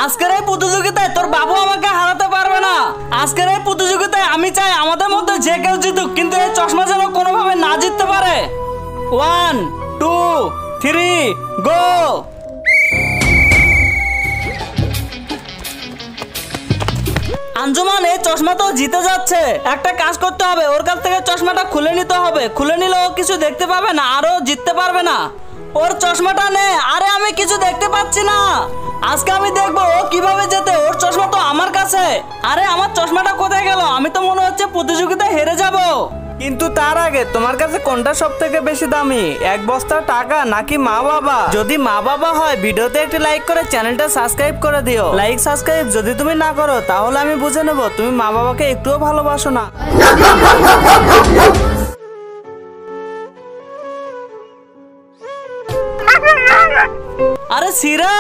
আজকের এই প্রতিযোগিতায় তোর বাবু আমাকে হারাতে পারবে না। আজকের এই প্রতিযোগিতায় আমি চাই আমাদের মধ্যে যে কেউ জিতুক, কিন্তু এই চশমা যেন কোনোভাবে না জিততে পারে। 1 2 3 গো। আঞ্জুমান এই চশমা তো জিতে যাচ্ছে। একটা কাজ করতে হবে, ওর কাছ থেকে চশমাটা খুলে নিতে হবে। খুলে নিলে ও কিছু দেখতে পাবে না, আরো জিততে পারবে না। ওর চশমাটা নে। আরে আমি কিছু দেখতে পাচ্ছি না। আজকে আমি দেখবো ও কিভাবে জেতে। ওর চশমা তো আমার কাছে। আরে আমার চশমাটা কোথায় গেল? আমি তো মনে হচ্ছে প্রতিযোগিতায় হেরে যাব। কিন্তু তার আগে তোমার কাছে কোনটা সব থেকে বেশি দামি, এক বস্তা টাকা নাকি মা বাবা? যদি মা বাবা হয় ভিডিওতে একটি লাইক করে চ্যানেলটা সাবস্ক্রাইব করে দিও। লাইক সাবস্ক্রাইব যদি তুমি না করো তাহলে আমি বুঝে নেব তুমি মা বাবাকে একটুও ভালোবাসো না। আরে সিরা,